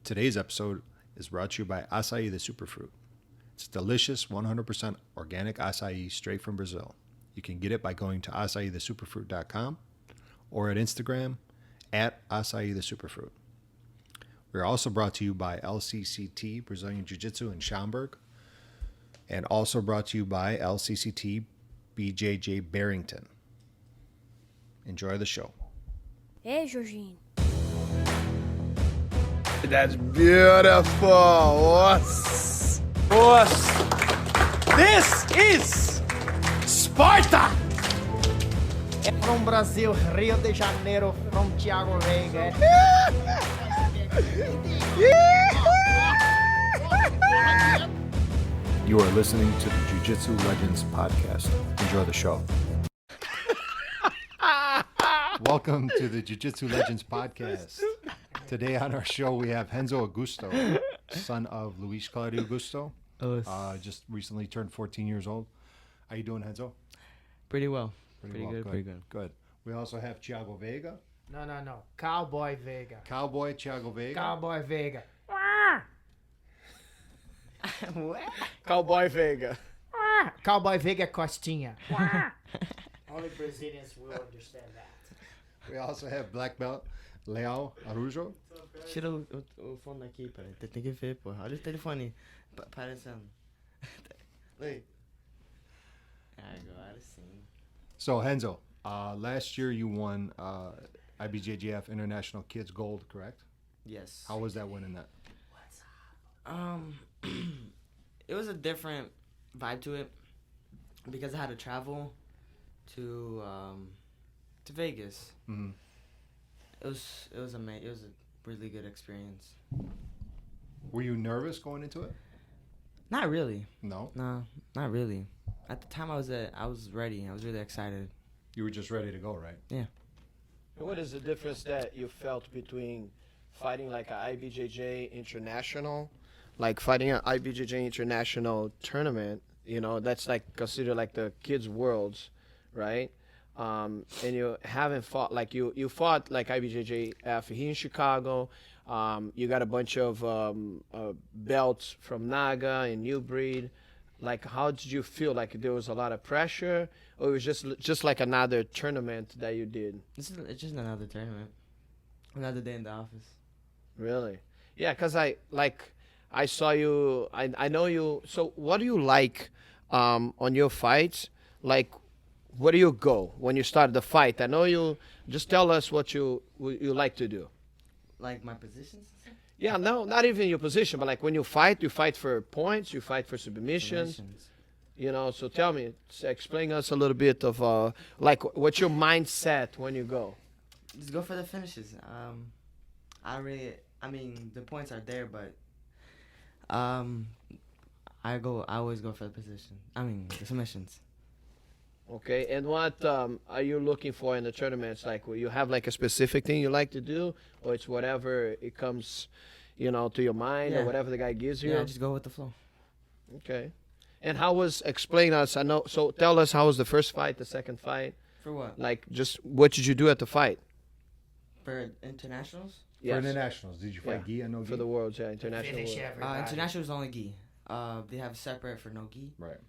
Today's episode is brought to you by Açaí the Superfruit. It's delicious 100% organic acai straight from Brazil. You can get it by going to acaithesuperfruit.com or at Instagram at Açaí the Superfruit. We're also brought to you by LCCT Brazilian Jiu Jitsu in Schaumburg, and also brought to you by LCCT BJJ Barrington. Enjoy the show. Hey, Jorginho. That's beautiful. Nossa. This is Sparta. From Brazil, Rio de Janeiro, from Thiago Veiga. You are listening to the Jiu Jitsu Legends podcast. Enjoy the show. Welcome to the Jiu Jitsu Legends podcast. Today on our show we have Rhenzo Augusto, son of Luiz Claudio Augusto. Just recently turned 14 years old. How you doing, Rhenzo? Pretty well. Pretty good. We also have Thiago Veiga. No. Cowboy Veiga. Cowboy Thiago Veiga. Cowboy Veiga. Cowboy Veiga. Cowboy Veiga Costinha. Only Brazilians will understand that. We also have black belt Leonardo Araujo. Tira o fone daqui, peraí. Tem que ver, porra. Olha o telefone parecendo. Oi. Agora sim. So, Rhenzo, last year you won IBJJF International Kids Gold, correct? Yes. How was that winning that? It was a different vibe to it because I had to travel to Vegas. Mm-hmm. It was amazing. It was a really good experience. Were you nervous going into it? Not really. No? No, not really. At the time I was ready. I was really excited. You were just ready to go, right? Yeah. What is the difference that you felt between fighting like an IBJJ international, like fighting an IBJJ international tournament? You know, that's like considered like the kids' worlds, right? And you haven't fought like you fought like IBJJF here in Chicago. You got a bunch of belts from Naga and New Breed. Like, how did you feel? Like there was a lot of pressure, or it was just like another tournament that you did? It's just another tournament, another day in the office. Really? Yeah, because I saw you. I know you. So what do you like on your fights? Like, where do you go when you start the fight? I know you. Just tell us what you like to do. Like my positions? Yeah, no, not even your position, but like when you fight for points, you fight for submissions. You know, so tell me, explain us a little bit of like what's your mindset when you go? Just go for the finishes. I mean, the points are there, but I always go for the position. I mean, the submissions. Okay, and what are you looking for in the tournaments? Like, will you have like a specific thing you like to do, or it's whatever it comes, you know, to your mind, or whatever the guy gives you? Yeah, just go with the flow. Okay, and explain us? I know. So tell us, how was the first fight, the second fight? For what? Like, just what did you do at the fight? For internationals? For internationals, did you fight gi and no gi? For the worlds, yeah, international. Finish world. everybody. Internationals only gi. They have separate for no gi. Right.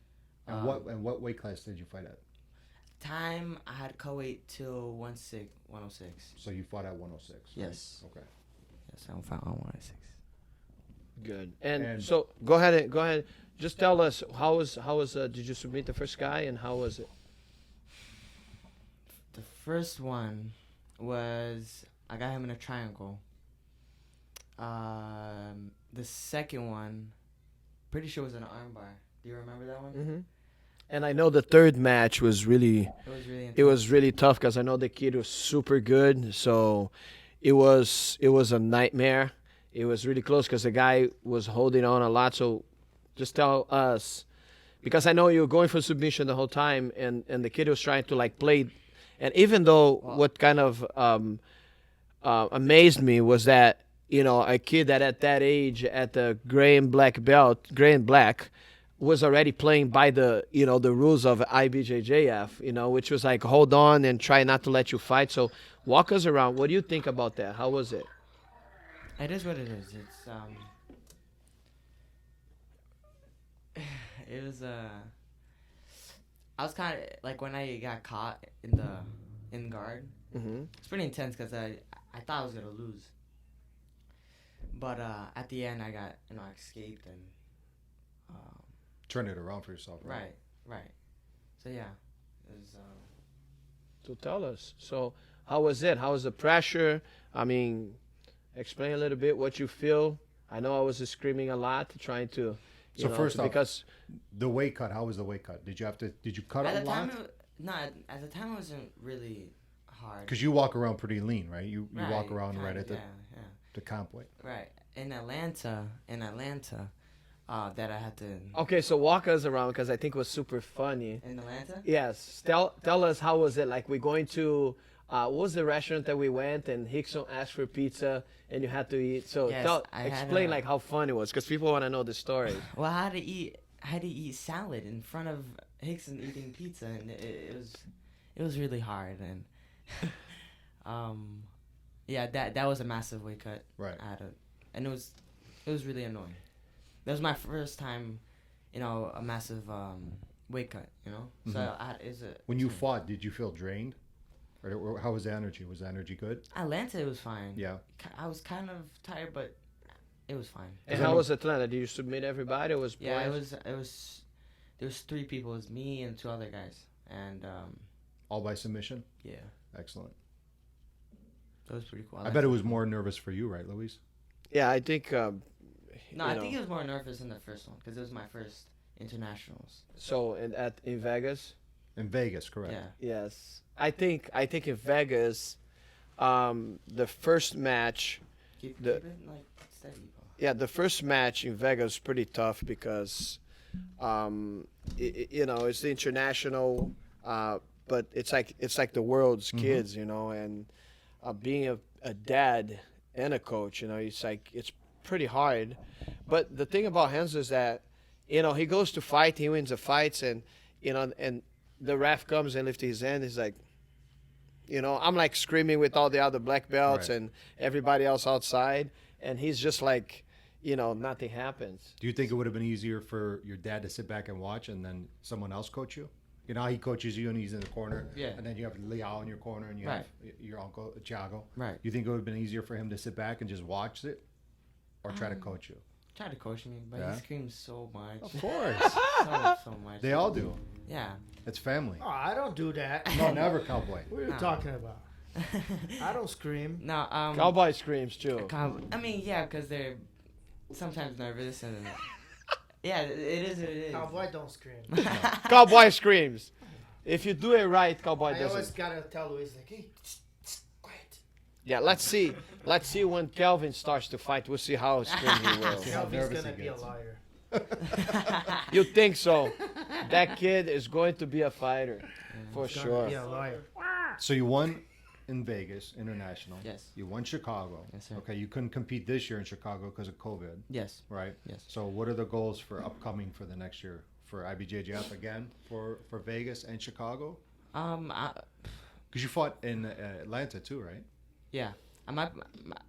And what weight class did you fight at? Time I had co-weight till 106. So you fought at 106. Yes. Right? Okay. Yes, I fought on 106. Good. And so go ahead. Just tell us how was did you submit the first guy, and how was it? The first one was I got him in a triangle. The second one, pretty sure was an armbar. Do you remember that one? Mm-hmm. And I know the third match was really tough because I know the kid was super good. So it was a nightmare. It was really close because the guy was holding on a lot. So just tell us, because I know you were going for submission the whole time, and the kid was trying to like play. And even though what kind of amazed me was that, you know, a kid that at that age at the gray and black, was already playing by the, you know, the rules of IBJJF, you know, which was like, hold on and try not to let you fight. So walk us around. What do you think about that? How was it? It is what it is. It's it was I was kind of like when I got caught in guard. Mm-hmm. It's pretty intense because I thought I was gonna lose, but at the end I got I escaped and Turn it around for yourself. right. So yeah, it was So tell us. So how was it? How was the pressure? I mean, explain a little bit what you feel. I know I was screaming a lot, trying to. So first off, because the weight cut. How was the weight cut? Did you cut at a the lot? time. At the time it wasn't really hard. Because you walk around pretty lean, right? You walk around kinda, right at the yeah. the comp weight. Right. In Atlanta, that I had to. okay, so walk us around because I think it was super funny. In Atlanta? Yes, tell us how was it? Like we're going to. What was the restaurant that we went and Rickson asked for pizza and you had to eat? So Yes, I had explain a- like how fun it was because people want to know the story. Well, I had to eat salad in front of Rickson eating pizza, and it was really hard, and yeah, that was a massive weight cut. Right. And it was really annoying. That was my first time, a massive weight cut. So it was When you fought, did you feel drained? Or how was the energy? Was the energy good? Atlanta, it was fine. Yeah. I was kind of tired, but it was fine. And how was Atlanta? Did you submit everybody? It was Yeah, points? it was. There was 3 people. It was me and 2 other guys, and All by submission? yeah, Excellent. that was pretty cool. I bet it was more nervous for you, right, Luis? Yeah, I think. No, you I know. think it was more nervous in the first one because it was my first internationals. So in Vegas. In Vegas, correct. Yeah. Yes, I think in Vegas, the first match. Keep The- it like steady, bro. Yeah, the first match in Vegas was pretty tough because, it's the international, but it's like the world's kids, and being a dad and a coach, it's pretty hard. But the thing about Rhenzo is that, he goes to fight, he wins the fights, and and the ref comes and lifts his hand. He's like, I'm like screaming with all the other black belts Right. and everybody else outside, and he's just like, nothing happens. Do you think it would have been easier for your dad to sit back and watch and then someone else coach you? You know how he coaches you and he's in the corner? Yeah. And then you have Leo in your corner and you have your uncle, Thiago. Right. You think it would have been easier for him to sit back and just watch it or try to coach you? Tried to coach me, but Yeah? he screams so much. Of course. so much. They all do. Yeah. It's family. Oh, I don't do that. No, never, cowboy. What are you No. talking about? I don't scream. No. Cowboy screams too. I mean, yeah, because they're sometimes nervous and. Yeah, it is what it is. Cowboy don't scream. Cowboy screams. If you do it right, cowboy I always doesn't. gotta tell Luis like, hey, quiet. Yeah, let's see. Let's see when Kelvin starts to fight. We'll see how scream he will. how Kelvin's nervous gonna he be a gets. liar. You think so? That kid is going to be a fighter, for He's gonna sure. be a liar. So you won in Vegas International. Yes. You won Chicago. Yes, sir. Okay, you couldn't compete this year in Chicago because of COVID, Yes. right? Yes. So what are the goals for upcoming for the next year? For IBJJF again, for Vegas and Chicago? Because you fought in Atlanta too, right? Yeah.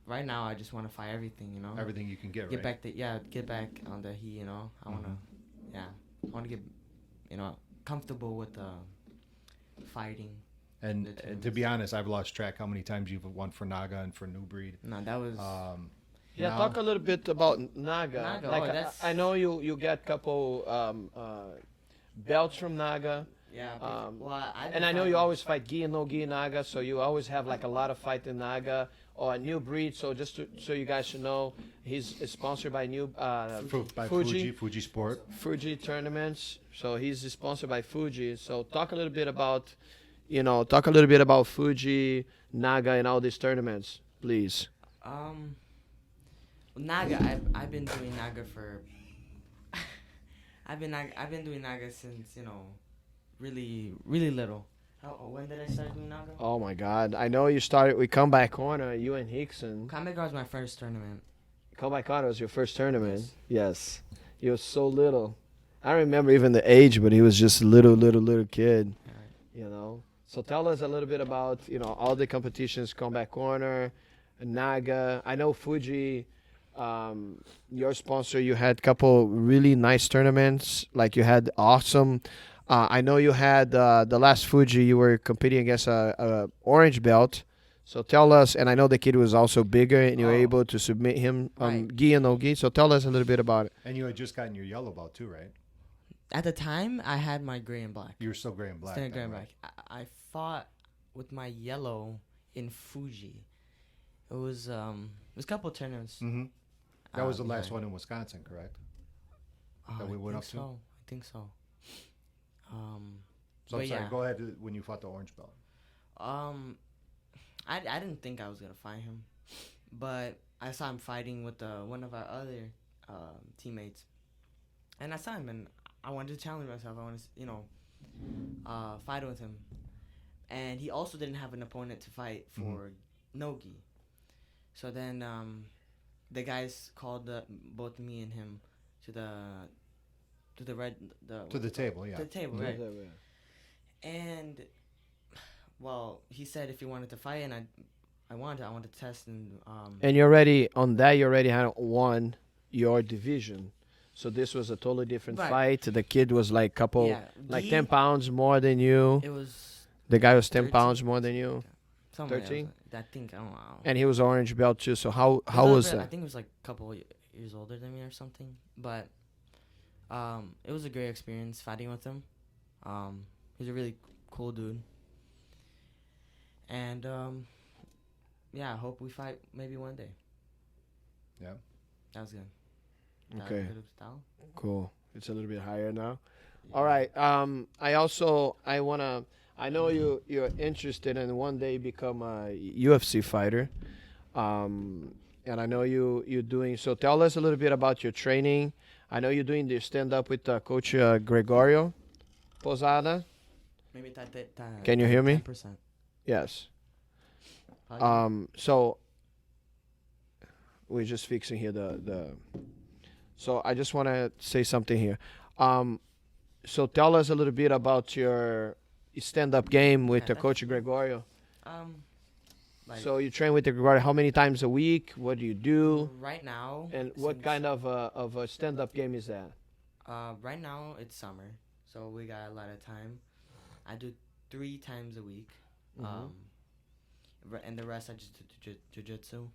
Right now, I just want to fight everything, Everything you can get, Get right? back get back on the heat, I want to, I want to get, comfortable with fighting. And the to be honest, I've lost track how many times you've won for Naga and for New Breed. No, that was, Yeah, now- talk a little bit about Naga. Naga, Like, that's- I know you get couple belts from Naga. yeah. I've And been I know you fighting- always fight gi and no gi Naga, so you always have like a lot of fight in Naga or a New Breed. So so you guys should know, he's sponsored by By Fuji. Fuji Sport. Fuji tournaments. So he's sponsored by Fuji. So talk a little bit about Fuji, Naga, and all these tournaments, please. Naga, I've been doing Naga for. I've been doing Naga since really little. When did I start doing Naga? Oh my God! I know you started with Comeback Corner. You and Rickson. Comeback was my first tournament. Comeback Corner was your first tournament. Yes. He was so little. I don't remember even the age, but he was just a little kid. Alright. So tell us a little bit about all the competitions, Comeback Corner, Naga. I know Fuji, your sponsor. You had a couple really nice tournaments. Like you had awesome. I know you had the last Fuji. You were competing against a orange belt. So tell us, and I know the kid was also bigger, and you were Oh. able to submit him Right. gi and no gi. So tell us a little bit about it. And you had just gotten your yellow belt too, right? At the time, I had my gray and black. You were still gray and black. Standard gray then, and right? black. I fought with my yellow in Fuji. It was a couple of tournaments. Mm-hmm. That was the last behind. one in Wisconsin, correct? Oh, that we I went think up to? so. I think so. So But I'm sorry. yeah. Go ahead when you fought the orange belt. I didn't think I was gonna fight him, but I saw him fighting with one of our other teammates, and I saw him, and I wanted to challenge myself. I wanted to, fight with him, and he also didn't have an opponent to fight for Nogi. So then the guys called both me and him to the table, yeah. to the table, right? And well, he said if he wanted to fight, and I wanted to test, and And you already on that. You already had won your division. So this was a totally different Right. fight. The kid was like couple, yeah, like gi, 10 pounds more than you. It was The guy was 10 13. pounds more than you, somewhere 13? I think I don't know. and he was orange belt too. So how It a was bit- I that? think it was like a couple years older than me or something. But it was a great experience fighting with him. He's a really cool dude. And yeah, I hope we fight maybe one day. Yeah. That was good. That was Okay, good of style. cool. It's a little bit higher now. Yeah. All right. I know you're interested in one day become a UFC fighter. And I know you're doing. So tell us a little bit about your training. I know you're doing the stand up with Coach Gregorio Posada. Maybe that. Can you hear me? 10%. Yes. Probably. So we're just fixing here the. So I just want to say something here. So tell us a little bit about your stand-up game with Yeah, Coach Gregorio. Like So you train with the Gregorio how many times a week? What do you do? right now. And what since- kind of a stand-up game is that? Right now it's summer, so we got a lot of time. I do 3 times a week. Mhm. And the rest I just do Jiu Jitsu.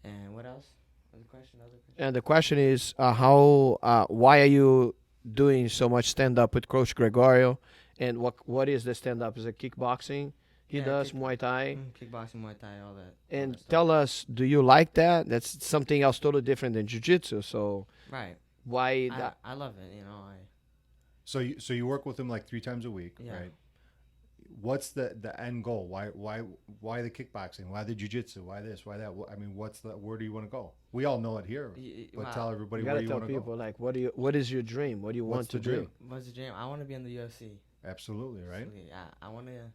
And what else? Other question? And the question is, why are you doing so much stand-up with Coach Gregorio? And what is the stand-up? Is it kickboxing? He Yeah, does Muay Thai. Kickboxing, Muay Thai, all that. And all that stuff. tell us, do you like that? That's something else totally different than jiu-jitsu. So Right. why that? I love it. So you work with him like 3 times a week, Yeah. right? What's the end goal? Why the kickboxing? Why the jiu-jitsu? Why this? Why that? I mean, where do you want to go? We all know it here, but tell everybody You where gotta you tell want to people go. like, what is your dream? What do you want What's to the do? dream? What's the dream? I want to be in the UFC. Absolutely, right? Absolutely. I want to.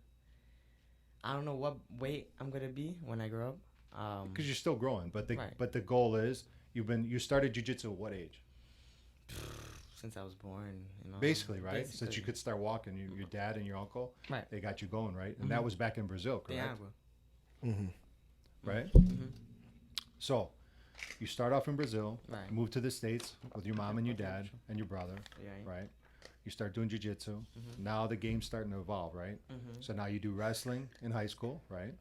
I don't know what weight I'm gonna be when I grow up. Because you're still growing, but Right. the goal is you started jiu-jitsu at what age? Since I was born, Basically, right? Since basically. you could start walking, your dad and your uncle, Right. they got you going, right? And that was back in Brazil, correct? Yeah. Mm-hmm. Right? Mhm. So, you start off in Brazil, Right. move to the States with your mom and your dad and your brother, Yeah. right? You start doing jiu-jitsu. Mhm. Now the game's starting to evolve, right? Mhm. So now you do wrestling in high school, right?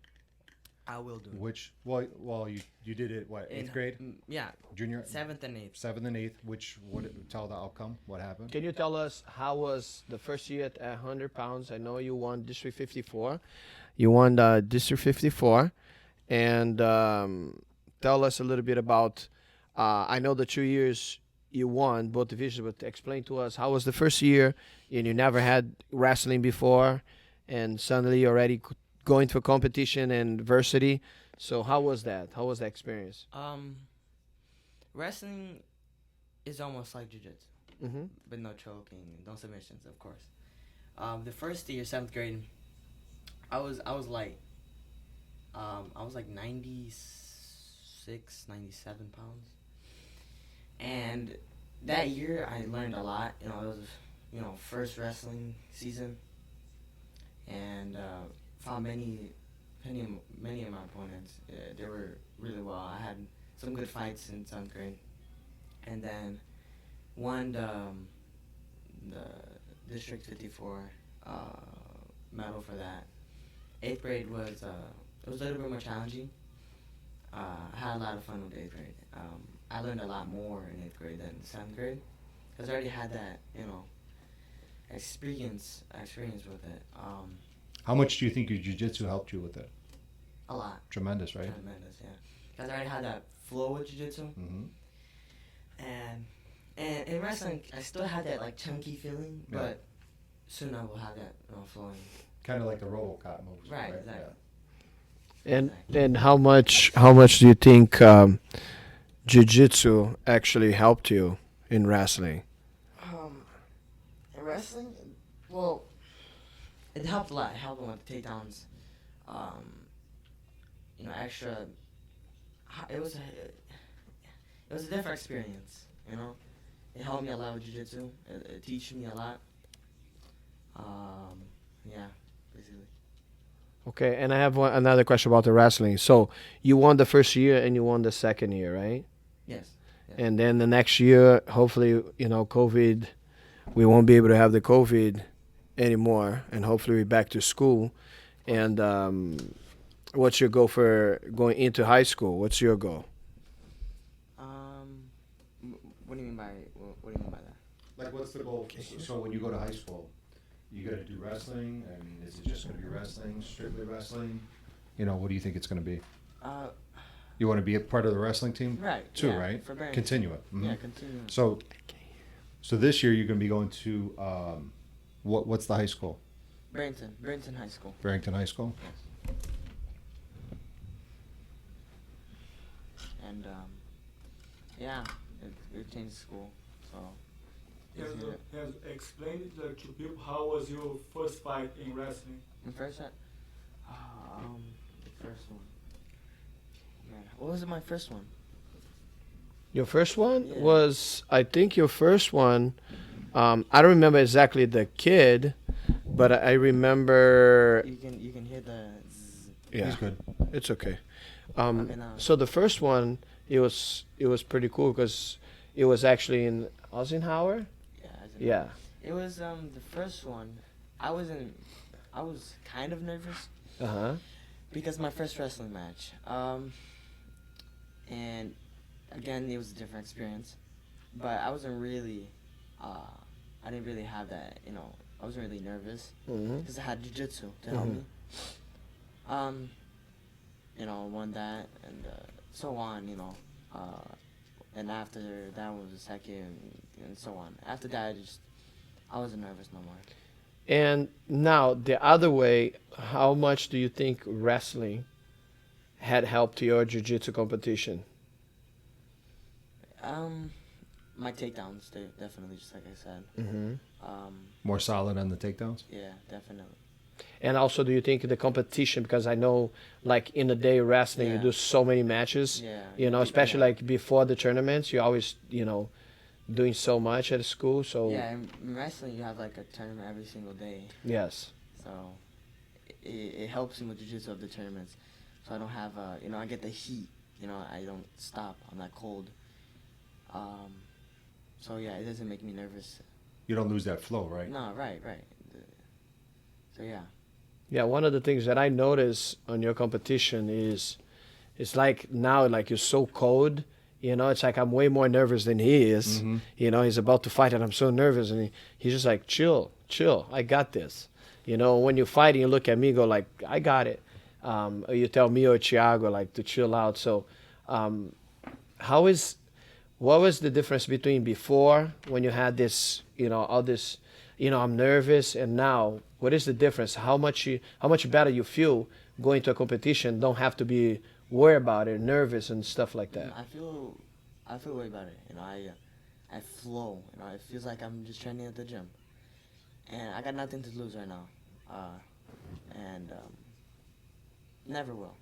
I will do. Which, well, you did it, what, 8th grade? Yeah. Junior? 7th and 8th. 7th and 8th, tell the outcome, what happened? Can you tell us how was the first year at 100 pounds? I know you won District 54. You won District 54. And tell us a little bit about, I know the 2 years you won both divisions, but explain to us how was the first year and you never had wrestling before and suddenly you're already going to a competition and varsity. So how was that? How was that experience? Wrestling is almost like jiu-jitsu, Mm-hmm. but no choking, no submissions, of course. The first year, 7th grade, I was like 96, 97 pounds. And that year I learned a lot. It was, first wrestling season. And found many many of my opponents, they were really well. I had some good fights in 7th grade, and then won the District 54 medal for that. 8th grade was it was a little bit more challenging. I had a lot of fun with 8th grade. I learned a lot more in 8th grade than 7th grade, because I already had that, experience with it. How much do you think your jiu-jitsu helped you with it? A lot. Tremendous, right? Tremendous, yeah. Because I already had that flow with jiu-jitsu. Mm-hmm. And in wrestling, I still had that like chunky feeling, Yeah. but soon I will have that flowing. Kind of like the RoboCop moves, Right, exactly. And how much do you think jiu-jitsu actually helped you in wrestling? In wrestling, well, it helped a lot. It helped with takedowns. Extra. It was a different experience. It helped me a lot with jiu-jitsu. It teach me a lot. Yeah, basically. Okay, and I have another question about the wrestling. So you won the first year and you won the second year, right? Yes. And then the next year, hopefully, COVID, we won't be able to have the COVID anymore, and hopefully we're back to school. And what's your goal for going into high school? What's your goal? What do you mean by that? Like, what's the goal? So when you go to high school, you got to do wrestling? I mean, is it just going to be wrestling, strictly wrestling? What do you think it's going to be? You want to be a part of the wrestling team? Right. Too, yeah, right? For Barrington. Continue it. Mhm. Yeah, continue. So this year you're going to be going to, what's the high school? Barrington High School. Barrington High School? Yes. And yeah, it changed school. So. Has explained to people how was your first fight in wrestling? The first one? The first one. Man, what was my first one? Your first one Yeah. was, I think your first one, I don't remember exactly the kid, but I remember, You can hear the. Zzz. yeah, He's good. it's okay. Okay, now. So the first one, it was pretty cool because it was actually in Eisenhower. Yeah. Yeah. It was the first one. I was kind of nervous Uh-huh. because my first wrestling match. And again, it was a different experience, but I wasn't really. I didn't really have that. I wasn't really nervous Mm-hmm. because I had jiu-jitsu to help me. Won that and so on. And after that was the second, and so on. After that, I wasn't nervous no more. And now the other way, how much do you think wrestling had helped your jiu-jitsu competition? My takedowns, definitely, just like I said. Mm-hmm. More solid on the takedowns? Yeah, definitely. And also, do you think the competition, because I know, like, in the day wrestling, you Yeah. do so many matches, Yeah. especially Yeah. like before the tournaments, you always, doing so much at school. So, Yeah, in wrestling, you have like a tournament every single day, yes. so it helps me with jiu-jitsu of the tournaments. So I don't have I get the heat. I don't stop. I'm not cold. So yeah, it doesn't make me nervous. You don't lose that flow, right? No, right. So yeah. Yeah, one of the things that I notice on your competition is it's like now, like, you're so cold, it's like I'm way more nervous than he is. Mhm. He's about to fight and I'm so nervous, and he's just like, chill, I got this. When you're fighting, you look at me, go like, I got it. Or you tell me or Thiago, like, to chill out. So what was the difference between before, when you had this, all this, I'm nervous, and now, what is the difference? How much better you feel going to a competition? Don't have to be worried about it, nervous and stuff like that. I feel way better. I flow. It feels like I'm just training at the gym, and I got nothing to lose right now, and never will.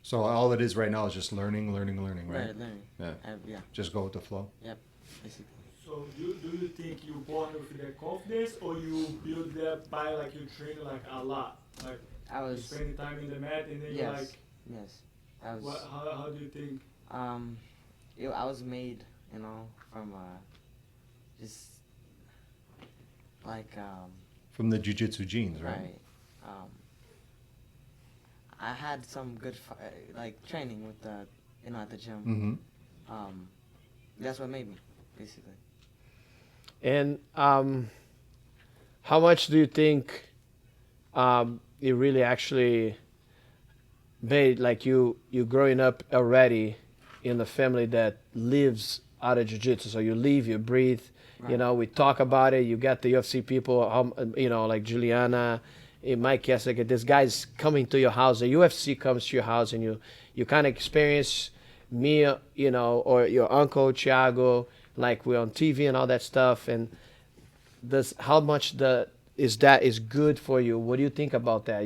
So all it is right now is just learning, right? Learning. Yeah. Yeah. Just go with the flow. Yep. Basically. So do you think you born with that confidence, or you build that by like you train like a lot? Like I was spending time in the mat, and then you're yes, like, yes. I was how do you think? I was made, you know, from just like From the jiu-jitsu genes, right? right. I had some good like training with the at the gym. Mm-hmm. That's what made me basically. And how much do you think it really actually made, like you growing up already in a family that lives out of jiu-jitsu? So you live, you breathe, you Right. know, we talk about it. You got the UFC people, you know, like Juliana, Mike Kessick, this guy's coming to your house. The UFC comes to your house, and you kind of experience me, you know, or your uncle Thiago, like we're on TV and all that stuff. And how much is good for you? What do you think about that?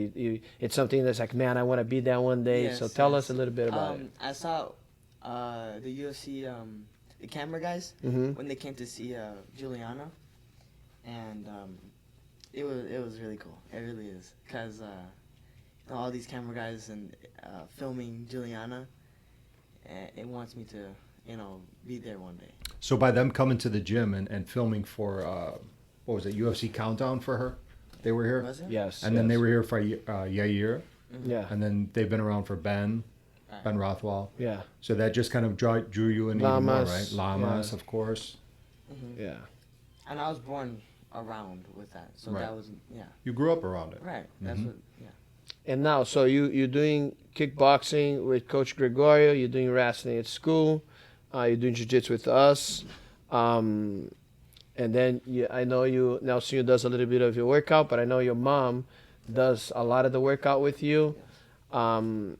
It's something that's like, man, I want to be there one day. Yes, So tell yes. us a little bit about it. I saw the UFC the camera guys Mm-hmm. when they came to see Juliana, and it was really cool. It really is, because all these camera guys and filming Juliana, it wants me to be there one day. So by them coming to the gym and filming for what was it, UFC Countdown for her, they were here, Was it? Yes. and then they yes. were here for Yair, Yeah. and then they've been around for Ben Right. Rothwell. Yeah. So that just kind of drew you in even more, Lamas, right? Lamas, yeah. of course. Mm-hmm. Yeah. And I was born around with that, so Right. that was You grew up around it. right. That's Mhm. what And now, so you're doing kickboxing with Coach Gregorio. You're doing wrestling at school. You're doing jiu-jitsu with us. And then I know Nelson does a little bit of your workout, but I know your mom does a lot of the workout with you. they're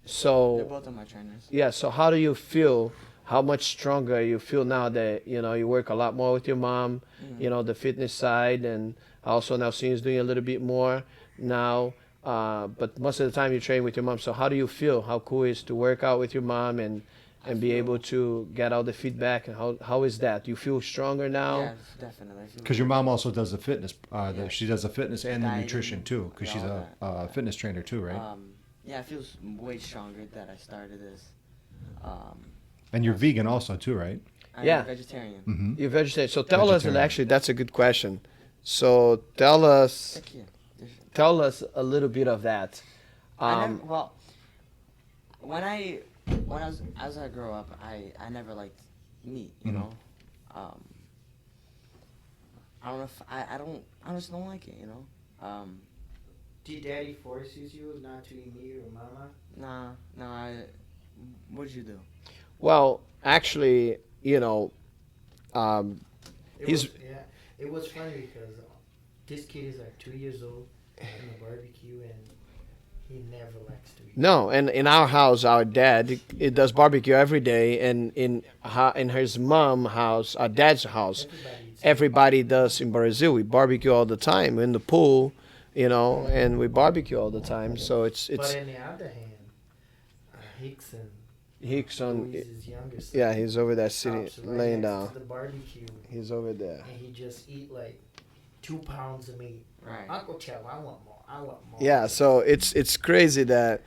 So both of my trainers. yeah. So how do you feel? How much stronger you feel now that you work a lot more with your mom? Mhm. The fitness side, and also Nelson is doing a little bit more now. But most of the time you train with your mom. So how do you feel? How cool is to work out with your mom and be able to get all the feedback? And how is that? Do you feel stronger now? Yes, definitely. I feel Because your mom also does the fitness. Yeah. She does the fitness and the Dieting, nutrition too. Because yeah, she's all a fitness trainer too, right? Yeah, I feel way stronger that I started this. And you're vegan also too, right? I'm Yeah. vegetarian. Mm-hmm. You're vegetarian. So tell us, and Vegetarian. actually that's a good question. So tell us Heck yeah. a little bit of that. Well, when I was as I grow up, I never liked meat. You Mhm. know, I don't know if I just don't like it. You know, Did daddy forces you not to eat meat or mama? nah. What did you do? Well, actually, He's- It was funny because this kid is like 2 years old in the barbecue and he never likes to eat. no, and in our house, our dad it does barbecue every day, and in his mom house, our dad's house, Everybody eats. everybody does in Brazil. We barbecue all the time in the pool, and we barbecue all the time. So it's But on the other hand, Rickson, Rickson. Luiz's younger son, Yeah, he's over there sitting, stops right laying next down. to the barbecue He's over there. and he just eat like 2 pounds of meat. Right. Uncle Thiago, I want more. I want more. Yeah, so it's crazy that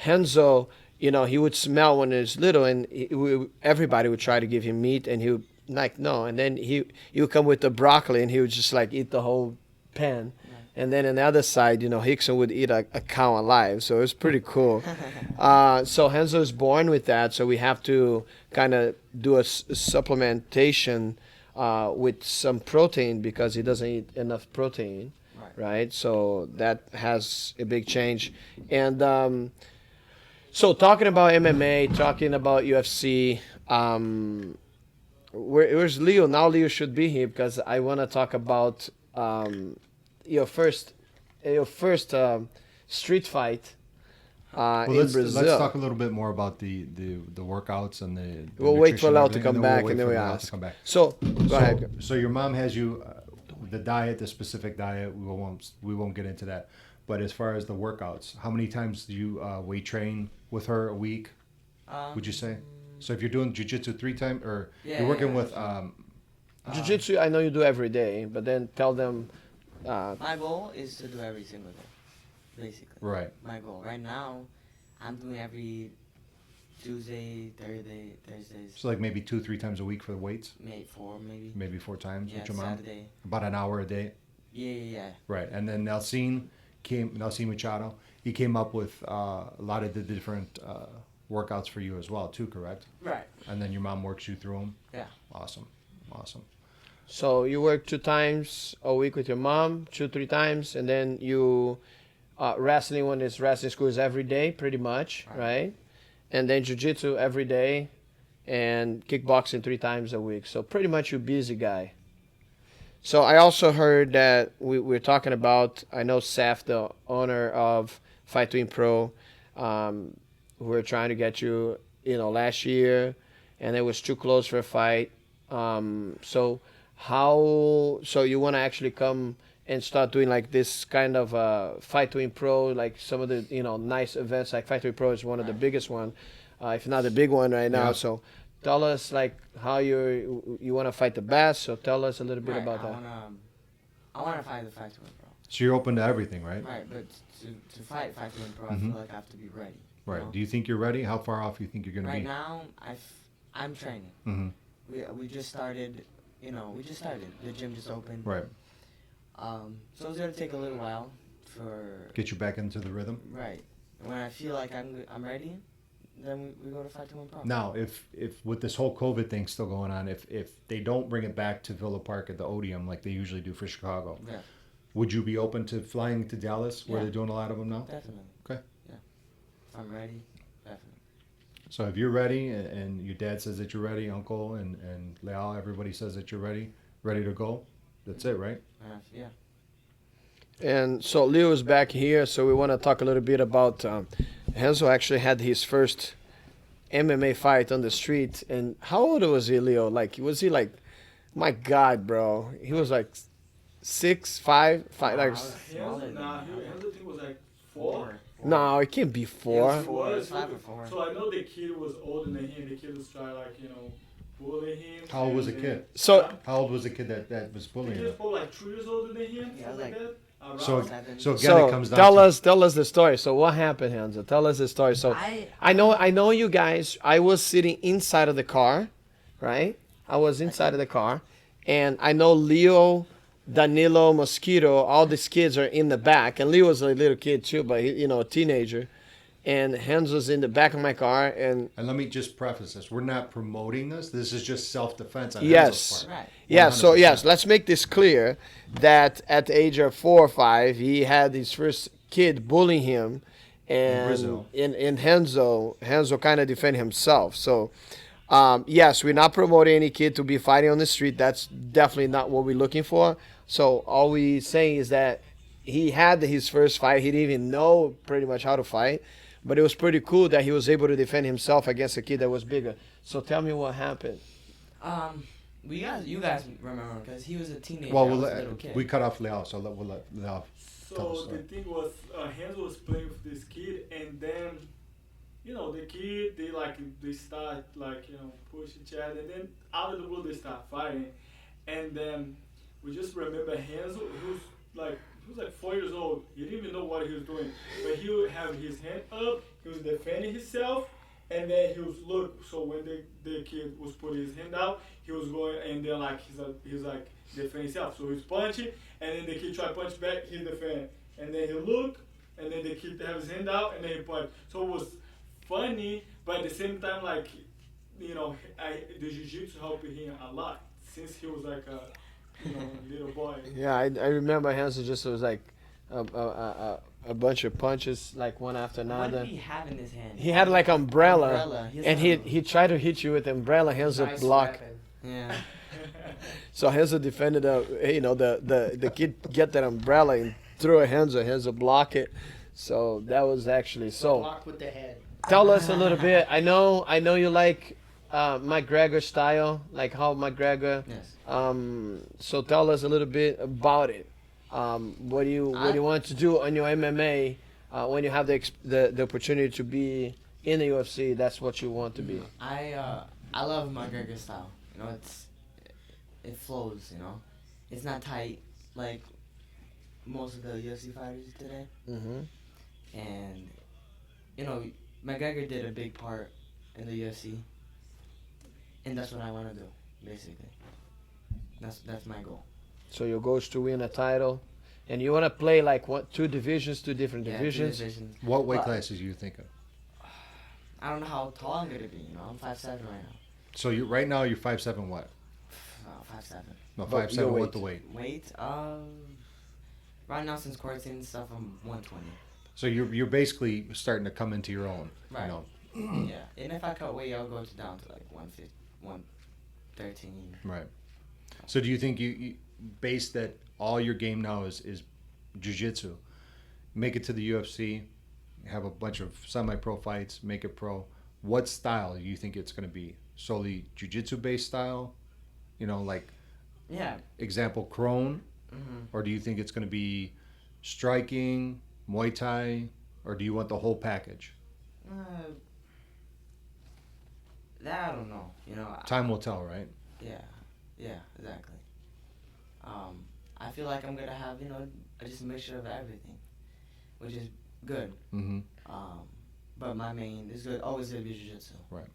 Renzo, he would smell when he was little, and everybody would try to give him meat, and he would like no, and then he would come with the broccoli, and he would just like eat the whole pan, and then on the other side, Rickson would eat a cow alive, so it was pretty cool. So Renzo is born with that, so we have to kind of do a supplementation with some protein because he doesn't eat enough protein. Right, so that has a big change, and so talking about MMA, talking about UFC, where's Leo now? Leo should be here because I want to talk about your first street fight in let's Brazil. talk a little bit more about the workouts and the We'll wait for nutrition Lau and to everything, come we'll back, wait and then for we Lau to ask. come back. So go ahead. So your mom has you the diet, the specific diet. We won't get into that. But as far as the workouts, how many times do you weight train with her a week? Would you say? So if you're doing jiu-jitsu 3 times, or you're working with Jiu-jitsu, I know you do every day, but then tell them. My goal is to do every single day. basically. Right. My goal. Right now, I'm doing every Tuesday, Thursdays, So like maybe 2-3 times a week for the weights, maybe 4, maybe. maybe 4 times Yeah, with your mom. Saturday. About an hour a day. Yeah. Right. And then Nelson Machado, he came up with a lot of the different workouts for you as well too, correct? Right. And then your mom works you through them. Yeah. Awesome. So you work 2 times a week with your mom, 2-3 times, and then you wrestling when it's wrestling school is every day, pretty much, right? And then jiu-jitsu every day, and kickboxing 3 times a week. So pretty much you're a busy guy. So I also heard that we're talking about, I know Seth, the owner of Fight to Win Pro, who were trying to get you, last year, and it was too close for a fight. So you want to actually come and start doing like this kind of Fight to Win Pro, like some of the nice events, like Fight to Win Pro is one of the biggest one, if not the big one right now. Yeah. So tell us like how you want to fight the best. So tell us a little bit about that. I want to fight the Fight to Win Pro. So you're open to everything, right? Right, but to fight Fight to Win Pro, I Mhm. feel like I have to be ready. you Right. know? Do you think you're ready? How far off you think you're going to Right be? now, I'm training. Mm-hmm. We just started. The gym just opened. Right. So it's gonna take a little while for. Get you back into the rhythm. Right. When I feel like I'm ready, then we go to Fight to Win Pro. Now, if with this whole COVID thing still going on, if they don't bring it back to Villa Park at the Odeum like they usually do for Chicago, Yeah, would you be open to flying to Dallas where Yeah. they're doing a lot of them now? definitely. Okay. Yeah. If I'm ready, definitely. So if you're ready and your dad says that you're ready, uncle and Leal, everybody says that you're ready to go, that's it, right? Yeah. And so Leo is back here, so we want to talk a little bit about Rhenzo actually had his first MMA fight on the street. And how old was he, Leo? Like, was he like, my God, bro? He was like 6'5", Wow. like, His thing was like 4. no, it can't be 4. He was 5 or 4. So I know the kid was older than him. The kid was trying bullying him. How old was the and kid? So How old was the kid that was The bullying kid him? was probably like 2 years older than him. Yeah, Something like like- that. Around. So 7. so again, it comes down tell us the story. So what happened, Rhenzo? Tell us the story. So I know you guys. I was sitting inside of the car, right? I was inside of the car, and I know Leo, Danilo, Mosquito, all these kids are in the back, and Leo was a little kid too, but he, a teenager, and Rhenzo's in the back of my car, and And let me just preface this: we're not promoting this. This is just self-defense on Yes. Renzo's part. Right. yeah. So 100%. yes, let's make this clear that at the age of 4 or 5, he had his first kid bullying him, and Brazil. in Rhenzo kind of defend himself. So yes, we're not promoting any kid to be fighting on the street. That's definitely not what we're looking for. So all we saying is that he had his first fight. He didn't even know pretty much how to fight, but it was pretty cool that he was able to defend himself against a kid that was bigger. So tell me what happened. You guys remember because he was a teenager. Well, I was a little kid. we cut off Leal, so we'll let Leal. Tell us So the that. thing was, Rhenzo was playing with this kid, and then, the kid they start push each other, and then out of the blue they start fighting, and then we just remember Rhenzo, he was like 4 years old. He didn't even know what he was doing, but he would have his hand up. He was defending himself, and then he was look. So when the kid was putting his hand out, he was going, and then he's defending himself. So he's punching, and then the kid tried to punch back. He defend, and then he look, and then the kid have his hand out, and then he punch. So it was funny, but at the same time, the jiu-jitsu helped him a lot since he was like a little boy. Yeah, I remember Rhenzo just was like a bunch of punches, like one after What another. did he have in his hand? He had like umbrella, He and he tried to hit you with umbrella. Rhenzo Nice block. weapon. Yeah. So Rhenzo defended the kid get that umbrella and threw a Rhenzo block it. So that was actually so. Block with the head. Tell us a little bit. I know you like McGregor style, like how McGregor. Yes. So tell us a little bit about it. What do you want to do on your MMA when you have the opportunity to be in the UFC? That's what you want to be. I love McGregor style. It flows. It's not tight like most of the UFC fighters today. Mm-hmm. and you know, McGregor did a big part in the UFC, and that's what I want to do, basically. That's my goal. So your goal is to win a title, and you want to play like what, two divisions, two different Yeah, two divisions. divisions. What weight But- classes are you thinking? I don't know how tall I'm gonna be. You know, I'm 5'7" right now. So you right now you're 5'7" what? 5'7". No, But 5'7" your what the weight? Weight, right now since quarantine and stuff, I'm 120. So you're basically starting to come into your own. Right. You know. Yeah, and if I cut weight, I'll go down to like 150, 113. Right. So do you think you base that all your game now is jiu-jitsu, make it to the UFC, have a bunch of semi-pro fights, make it pro? What style do you think it's going to be? Solely jiu-jitsu based style? You know, like Yeah. example Crone, hmm or do you think it's going to be striking, Muay Thai, or do you want the whole package? That I don't know. You know. Time will tell, right? Yeah, exactly. I feel like I'm gonna have, you know, just a mixture of everything, which is good. Mm-hmm. But my main is good. Always gonna be jiu-jitsu. Right.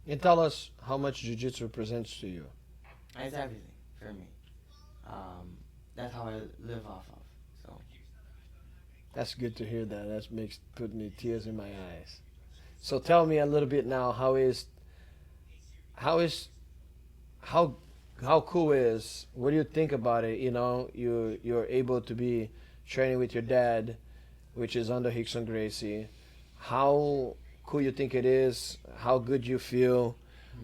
And tell us how much jiu-jitsu represents to you. It's everything for me. That's how I live off of. So That's good to hear that. That makes put me tears in my eyes. So tell me a little bit now. How cool is? What do you think about it? You know, you're able to be training with your dad, which is under Rickson Gracie. How cool you think it is? How good you feel?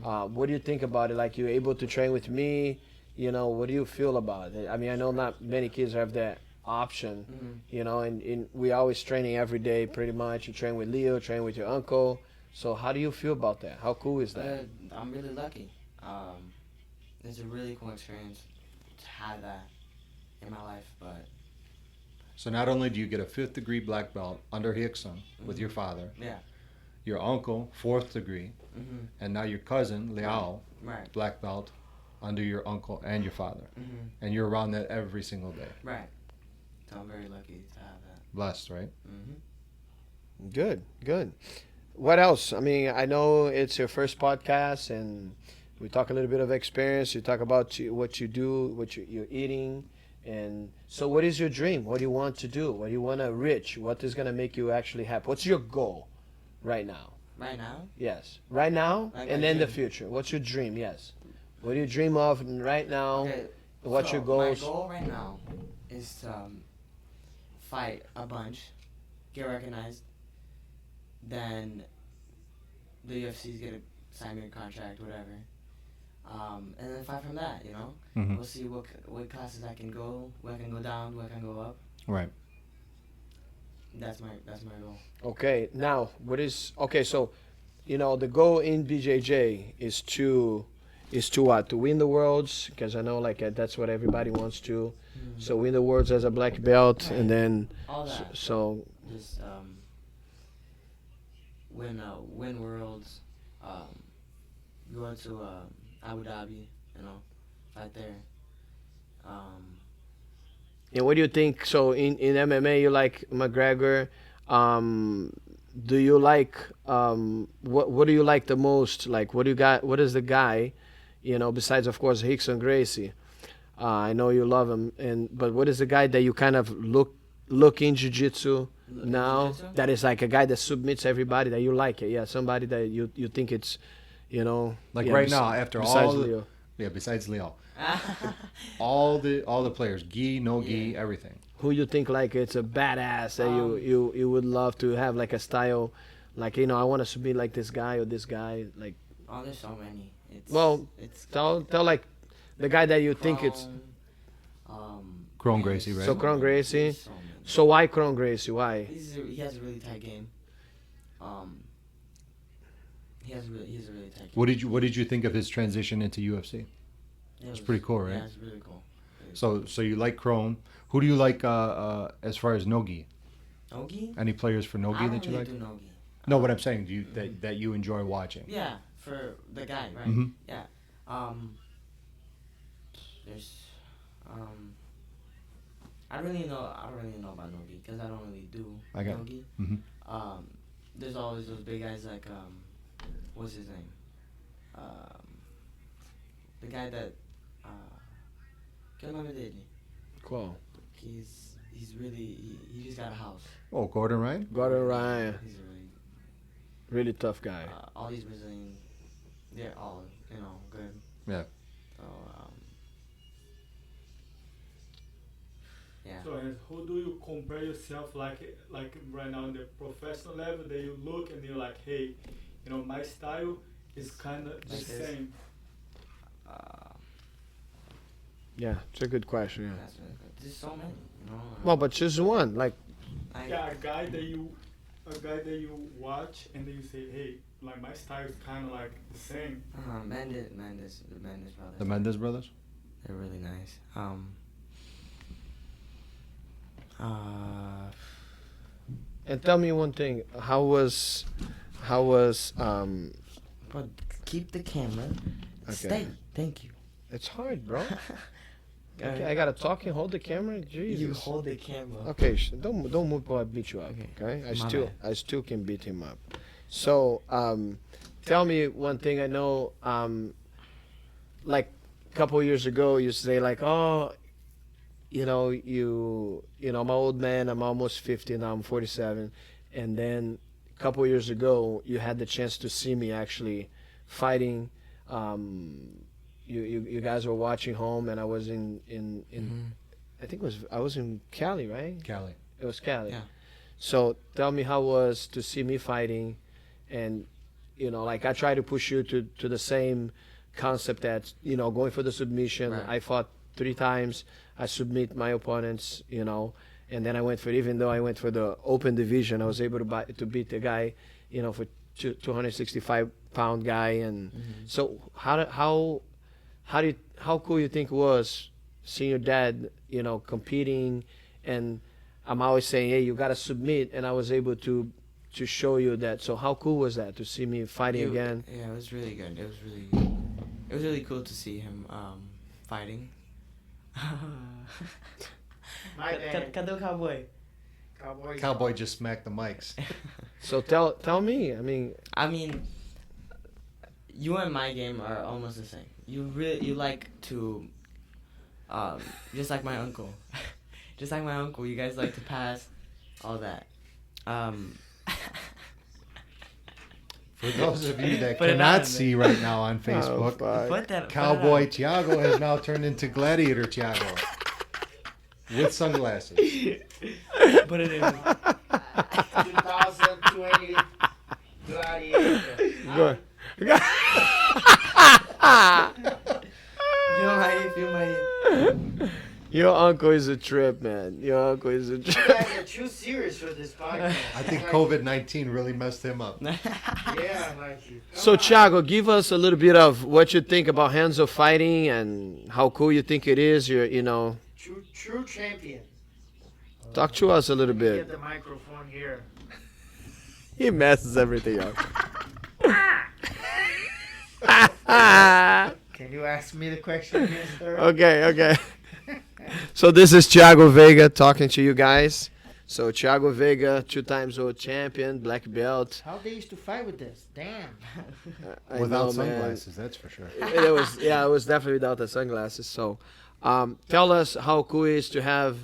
What do you think about it? Like, you're able to train with me. You know, what do you feel about it? I mean, I know not many kids have that option. You know, and we always training every day pretty much. You train with Leo, train with your uncle. So how do you feel about that? How cool is that? I'm really lucky. It's a really cool experience to have that in my life. But So not only do you get a 5th degree black belt under Rickson with your father, yeah, your uncle 4th degree, hmm and now your cousin Leao right, black belt under your uncle and your father, hmm and you're around that every single day. right. So I'm very lucky to have that. Blessed, right? hmm Good, good. What else? I mean, I know it's your first podcast, and we talk a little bit of experience. You talk about what you do, what you're eating, and so what is your dream? What do you want to do? What do you want to reach? What is going to make you actually happy? What's your goal right now? Right now, Yes, right now, Like and my then the dream. future. What's your dream? Yes. What do you dream of right now? okay. What's so your goals? My goal right now is to fight a bunch, get recognized, then the UFC's gonna sign me a contract, whatever, and then fight from that. You know, Mm-hmm. we'll see what classes I can go, where I can go down, where I can go up. Right. That's my goal. Okay, now so you know the goal in BJJ is to what? To win the worlds, because I know like that's what everybody wants to. So win the worlds as a black belt, and then All that. so Just win worlds, go to Abu Dhabi, you know, fight there. and what do you think? So in MMA, you like McGregor. Do you like what do you like the most? Like what do you got? What is the guy? You know, besides of course Rickson Gracie. I know you love him, but what is the guy that you kind of look in jiu-jitsu now? jiu-jitsu? That is like a guy that submits everybody that you like it. Yeah, somebody that you think it's, you know, Like yeah, right now, after besides all, Leo. besides Leo, all the players, gi, no gi, everything. Who you think like it's a badass that you would love to have like a style, like, you know, I want to submit like this guy or this guy, like, Oh, there's so many. It's tell like the guy that you think it's. Crone Gracie, right? So Crone Gracie. there's so many. So why Crone Gracie? Why? He has a really tight game. He has a really tight game. What did you think of his transition into UFC? It's pretty cool, right? Yeah, it's really cool. So you like Crone. Who do you like as far as nogi? Nogi? Any players for I nogi don't that you really like? do Nogi. No, what I'm saying, do you that you enjoy watching? Yeah, for the guy, right? Mhm. Yeah. There's I don't really know about nogi because I don't really do I got- nogi. Mhm. There's always those big guys like what's his name? The guy that que é o nome dele? Qual? He's really he just got a house. Oh, Gordon Ryan? Gordon Ryan, He's a really tough guy. all these Brazilian, they're all good. Yeah. So yeah. So who do you compare yourself like right now in the professional level that you look and you're like, hey, my style is kind of the Like this? same. Yeah, it's a good question. Yeah. That's really good. There's so many. Well, but choose one. Like, Yeah, a guy that you watch and then you say, hey, like my style is kind of like the same. The Mendes brothers. The Mendes brothers? They're really nice. and tell me one thing. How was But keep the camera. Okay. Stay. Thank you. It's hard, bro. Okay, I gotta talk and hold the camera. Jesus. You hold the camera. Okay, don't move while I beat you up. Okay, I still can beat him up. So tell me one thing. I know like a couple years ago you say like, oh, my old man, I'm almost 50 now, I'm 47, and then a couple years ago you had the chance to see me actually fighting. You guys were watching home, and I was in I think I was in Cali, right? Cali. It was Cali. Yeah. So tell me how it was to see me fighting, and like I try to push you to the same concept that going for the submission. Right. I fought 3 times. I submit my opponents, and then I went even though I went for the open division, I was able to beat the guy, for 265-pound guy, and so how cool you think it was seeing your dad, competing, and I'm always saying, hey, you gotta submit, and I was able to show you that. So how cool was that to see me fighting again? Yeah, it was really good. It was really cool to see him fighting. My bad. Cadê o cowboy? Cowboy just smacked the mics. So tell me. I mean, you and my game are almost the same. You like to, just like my uncle, you guys like to pass, all that. For those of you that Put it cannot on, see right now on Facebook, Put that Cowboy Thiago has now turned into Gladiator Thiago with sunglasses. Put it in. 2020 Gladiator. Go. Feel my. Your uncle is a trip, man. Your uncle is a You trip. guys are too serious for this podcast. I think COVID-19 really messed him up. Yeah, like you. So Thiago, give us a little bit of what you think about Rhenzo fighting and how cool you think it is. True champion. Talk to us a little Get bit. the microphone here. He messes everything up. Can you ask me the question again, sir? Okay. So this is Thiago Veiga talking to you guys. So Thiago Veiga, 2 times world champion, black belt. How they used to fight with this? Damn. I Without know, man. sunglasses, that's for sure. It was definitely without the sunglasses. So, tell us how cool it is to have,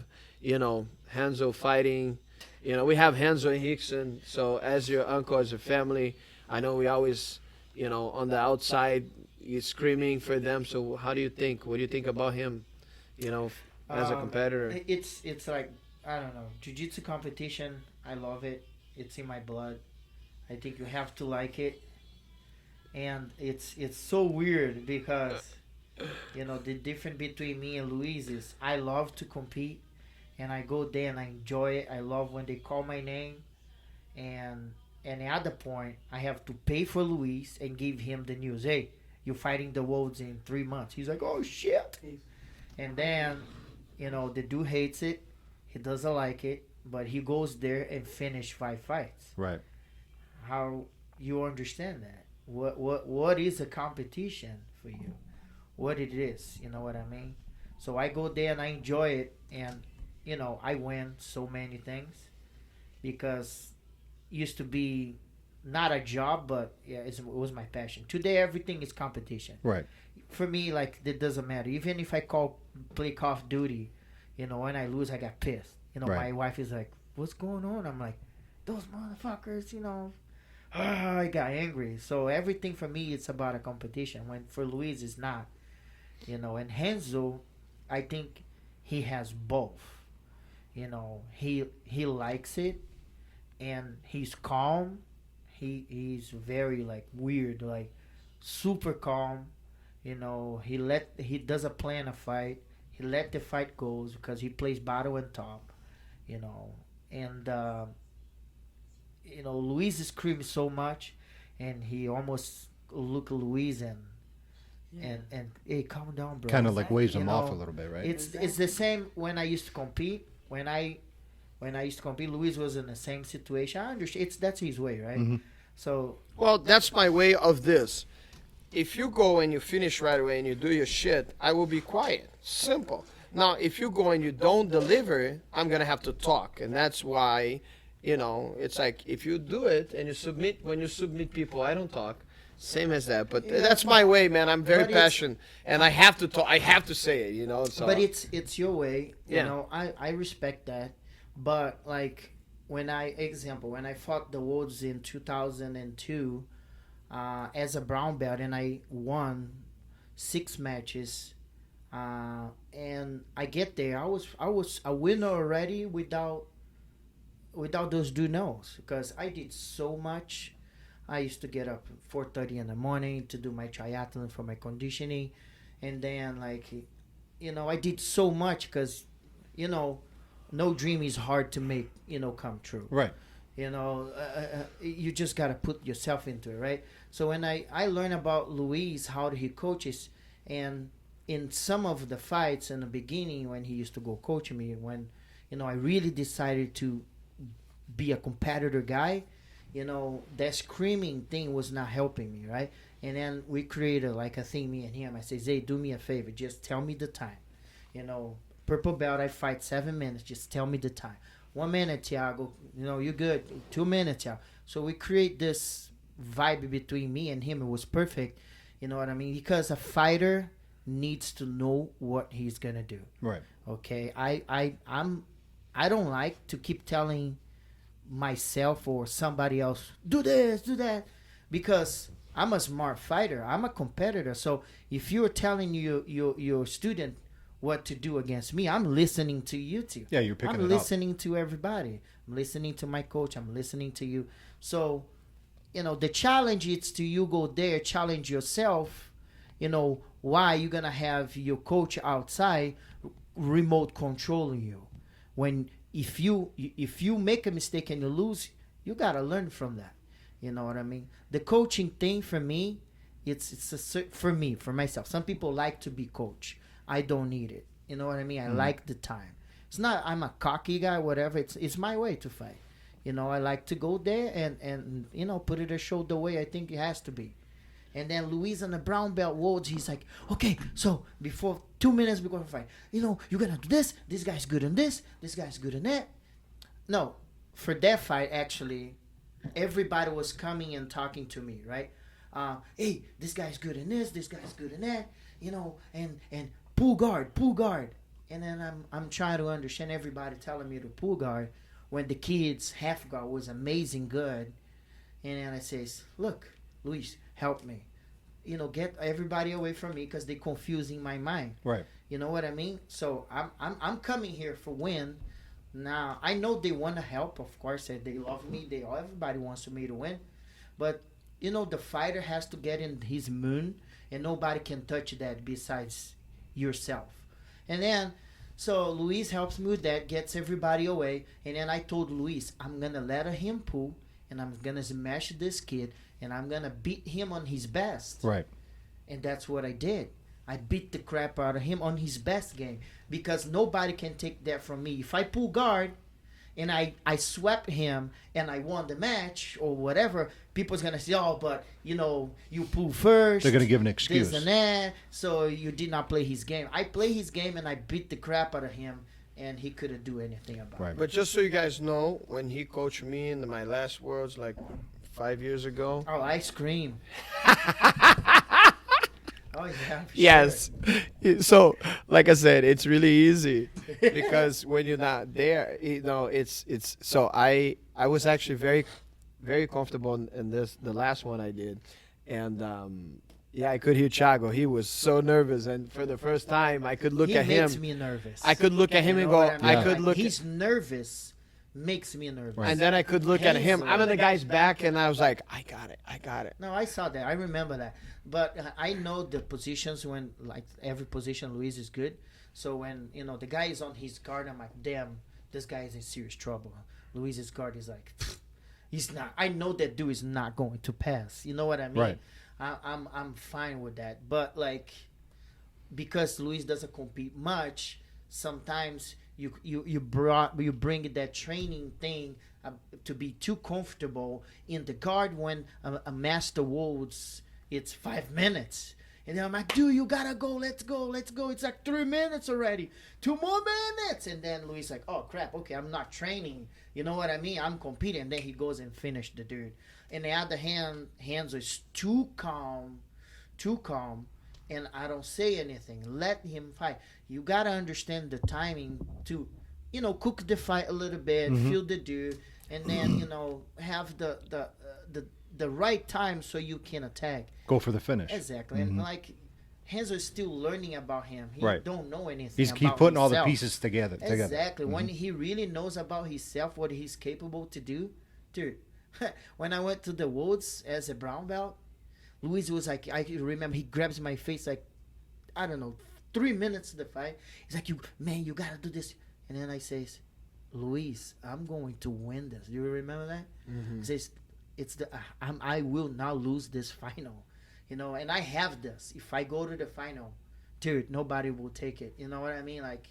Rhenzo fighting. We have Rhenzo and Rickson. So as your uncle, as a family, I know we always, on the outside, you're screaming for them. So how do you think? What do you think about him, as a competitor? It's like, I don't know, jiu-jitsu competition. I love it. It's in my blood. I think you have to like it. And it's so weird because the difference between me and Luiz is I love to compete, and I go there and I enjoy it. I love when they call my name, and at the point I have to pay for Luiz and give him the news. Hey, you're fighting the Wolves in 3 months. He's like, oh shit. And then the dude hates it. He doesn't like it, but he goes there and finish 5 fights. Right. How you understand that? What is a competition for you? What it is, you know what I mean? So I go there and I enjoy it, and I win so many things because it used to be not a job, but yeah, it was my passion. Today, everything is competition. Right. For me, like, it doesn't matter. Even if I play Call of Duty, when I lose, I got pissed. Right. My wife is like, "What's going on?" I'm like, "Those motherfuckers," I got angry. So everything for me, it's about a competition. When for Luiz, it's not. And Rhenzo, I think he has both. He likes it, and he's calm. He's very like weird, like super calm. He doesn't plan a fight. He let the fight goes because he plays bottom and top. And Luiz screams so much, and he almost look at Luiz and hey, calm down, bro. Kind of like waves him off a little bit, right? It's the same when I used to compete. When I used to compete, Luiz was in the same situation. I understand. That's his way, right? Mm-hmm. So Well, that's my way of this. If you go and you finish right away and you do your shit, I will be quiet. Simple. Now, if you go and you don't deliver, I'm going to have to talk. And that's why, it's like if you do it and when you submit people, I don't talk. Same as that. But that's my way, man. I'm very passionate. And I have to talk. I have to say it, So. But it's your way. Yeah. I respect that. But, like, when I fought the Worlds in 2002 as a brown belt, and I won 6 matches, and I get there, I was a winner already without those do knows, because I did so much. I used to get up 4:30 in the morning to do my triathlon for my conditioning, and then I did so much because no dream is hard to make come true. Right. You just got to put yourself into it, right? So when I learned about Luiz, how he coaches, and in some of the fights in the beginning when he used to go coach me, when I really decided to be a competitor guy, that screaming thing was not helping me, right? And then we created like a thing, me and him. I say, Zay, do me a favor, just tell me the time. Purple belt, I fight 7 minutes. Just tell me the time. 1 minute, Thiago. You're good. 2 minutes, Thiago. So we create this vibe between me and him. It was perfect. You know what I mean? Because a fighter needs to know what he's gonna do. Right. Okay. I don't like to keep telling myself or somebody else, do this, do that, because I'm a smart fighter. I'm a competitor. So if you're telling your student what to do against me, I'm listening to you two. Yeah, you're picking it up. I'm listening to everybody. I'm listening to my coach. I'm listening to you. So, the challenge is to you go there, challenge yourself. Why you gonna have your coach outside remote controlling you? When if you make a mistake and you lose, you gotta learn from that. You know what I mean? The coaching thing for me, for myself. Some people like to be coach. I don't need it. You know what I mean? I like the time. It's not I'm a cocky guy, whatever. It's my way to fight. I like to go there and put it a show the way I think it has to be. And then Luiz on the brown belt worlds, he's like, okay, so 2 minutes before the fight, you're gonna do this. This guy's good in this guy's good in that. No, for that fight, actually, everybody was coming and talking to me, right? Hey, this guy's good in this guy's good in that, and pull guard. And then I'm trying to understand everybody telling me to pull guard when the kid's half guard was amazing good. And then I says, look, Luiz, help me. Get everybody away from me because they're confusing my mind. Right. You know what I mean? So I'm coming here for win. Now I know they want to help, of course. They love me. Everybody wants me to win, but the fighter has to get in his moon, and nobody can touch that besides yourself. And then so Luiz helps me with that, gets everybody away, and then I told Luiz, I'm gonna let him pull, and I'm gonna smash this kid, and I'm gonna beat him on his best. Right. And that's what I did. I beat the crap out of him on his best game, because nobody can take that from me. If I pull guard and I swept him and I won the match or whatever, people's going to say, oh, but, you pull first. They're going to give an excuse. This and that, so you did not play his game. I play his game and I beat the crap out of him and he couldn't do anything about Right. it. But just so you guys know, when he coached me in my last Worlds, like 5 years ago. Oh, ice cream. Oh yeah. for Yes. So, like I said, it's really easy because when you're not there, it's so I was actually very comfortable in this the last one I did, and yeah, I could hear Thiago. He was so nervous, and for the first time, I could look he at makes him. me nervous. I could look at him You and know go. what I mean? I could look. He's nervous. Makes me nervous. Right. And then I could look at him. Hazel. I'm on the guy's back, and I was like, I got it. No, I saw that. I remember that. But I know the positions when, like, every position Luis is good. So when, the guy is on his guard, I'm like, damn, this guy is in serious trouble. Luis's guard is like, he's not. I know that dude is not going to pass. You know what I mean? Right. I'm fine with that. But, like, because Luis doesn't compete much, sometimes you bring that training thing to be too comfortable in the guard when a master holds it's 5 minutes, and then I'm like, dude, you gotta go, let's go, it's like 3 minutes already, 2 more minutes, and then Luis like, oh crap, okay, I'm not training, you know what I mean, I'm competing, and then he goes and finish the dude. And the other hand, Rhenzo is too calm, and I don't say anything. Let him fight. You gotta understand the timing to, cook the fight a little bit, feel the dude, and then have the right time so you can attack. Go for the finish. Exactly, and like Rhenzo is still learning about him. He Right. don't know anything. He's about putting all the himself. pieces together. Exactly. When he really knows about himself, what he's capable to do, dude. When I went to the woods as a brown belt, Luis was like, I remember he grabs my face like, I don't know, 3 minutes of the fight. He's like, you gotta do this. And then I says, Luis, I'm going to win this. Do you remember that? He says, I will now lose this final, and I have this. If I go to the final, dude, nobody will take it. You know what I mean? Like,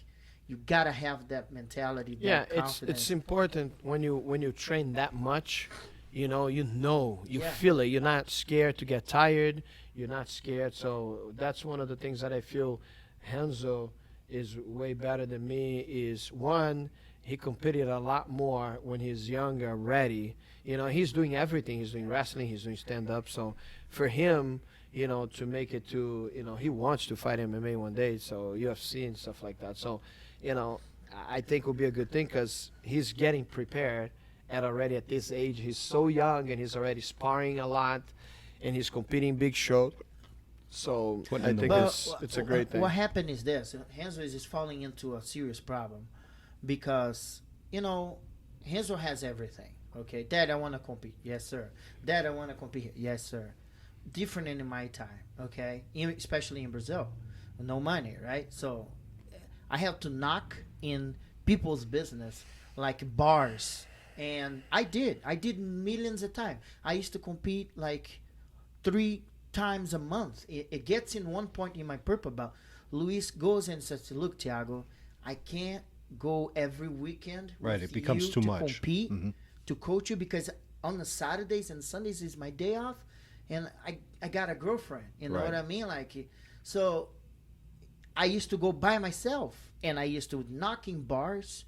you gotta have that mentality. Yeah, that confidence. it's important when you train that much. You Yeah. feel it. You're not scared to get tired. You're not scared. So that's one of the things that I feel Rhenzo is way better than me. Is one, he competed a lot more when he's younger, ready. He's doing everything. He's doing wrestling. He's doing stand-up. So for him, to make it to, he wants to fight MMA one day. So UFC and stuff like that. So, I think it will be a good thing because he's getting prepared at this age. He's so young and he's already sparring a lot and he's competing big show. So I think it's a great thing. What happened is this: Rhenzo is falling into a serious problem because Rhenzo has everything. Okay, Dad, I want to compete. Yes, sir. Dad, I want to compete. Yes, sir. Different in my time. Okay, especially in Brazil, no money, right? So I have to knock in people's business like bars. And I did millions of times. I used to compete like 3 times a month. It gets in one point in my purple belt. Luis goes and says, look, Thiago, I can't go every weekend. Right, with it becomes you too to much. compete, to coach you, because on the Saturdays and Sundays is my day off, and I got a girlfriend. You know Right. what I mean? Like, so I used to go by myself, and I used to knock in bars,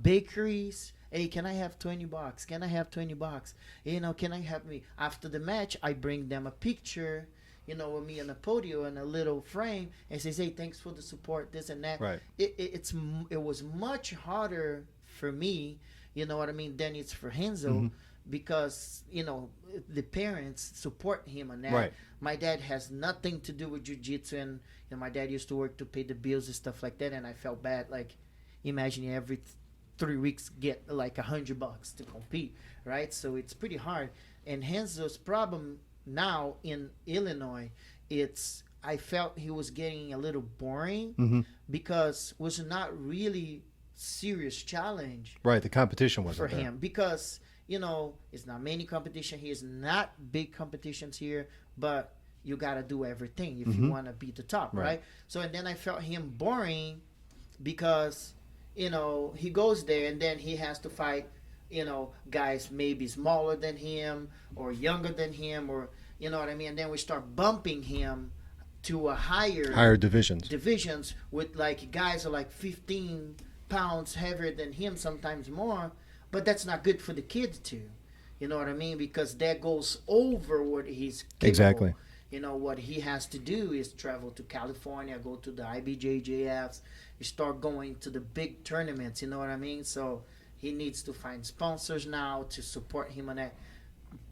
bakeries. Hey, can I have $20? Can I have $20? Can I have me? After the match, I bring them a picture, with me on the podium and a little frame, and says, hey, thanks for the support, this and that. Right. It was much harder for me, you know what I mean, than it's for Rhenzo, because, the parents support him on that. Right. My dad has nothing to do with jiu-jitsu, and my dad used to work to pay the bills and stuff like that, and I felt bad. Like, imagine every 3 weeks get like $100 to compete, right? So it's pretty hard. And Rhenzo's problem now in Illinois, I felt he was getting a little boring because was not really serious challenge Right, the competition for wasn't there. him, because it's not many competition. He is not big competitions here, but you got to do everything if you want to be the top, right? So, and then I felt him boring because he goes there and then he has to fight, guys maybe smaller than him or younger than him, or, you know what I mean? And then we start bumping him to a higher Divisions. with like guys are like 15 pounds heavier than him, sometimes more, but that's not good for the kid too. You know what I mean? Because that goes over what he's capable. Exactly. You know, what he has to do is travel to California, go to the IBJJFs, start going to the big tournaments, you know what I mean? So he needs to find sponsors now to support him on that.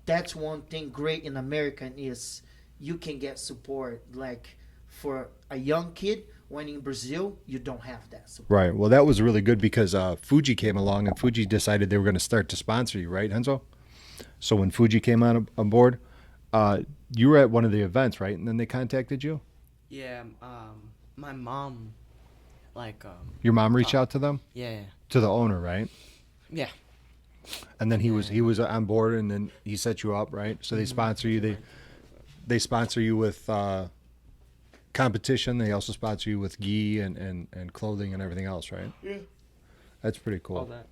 That's one thing great in American is you can get support. Like for a young kid, when in Brazil, you don't have that support. Right. Well, that was really good because Fuji came along and Fuji decided they were going to start to sponsor you, right, Renzo? So when Fuji came on board, you were at one of the events, right? And then they contacted you? Yeah, my mom, like, Your mom reached out to them? yeah, To the owner, right? yeah. And then he was on board, and then he set you up, right? So they sponsor you. They sponsor you with competition. They also sponsor you with gi and clothing and everything else, right? Yeah. That's pretty cool. All that.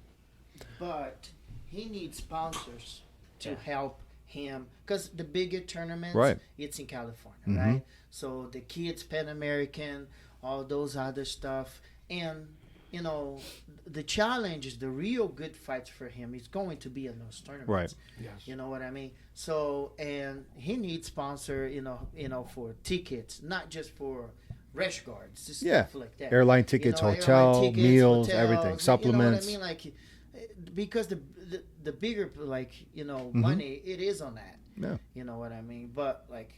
But he needs sponsors to help him because the bigger tournaments, Right. it's in California, Mhm. right? So the kids, Pan American, all those other stuff, and you know, the challenge is the real good fights for him is going to be in those tournaments. Right. Yes. You know what I mean? So, and he needs sponsor, you know, for tickets, not just for rash guards, just Yeah. stuff like that. Airline tickets, airline hotel, tickets, meals, hotels, everything, supplements. You know what I mean? Like, because the bigger, like, you know, Mhm. money, it is on that. Yeah. You know what I mean? But like,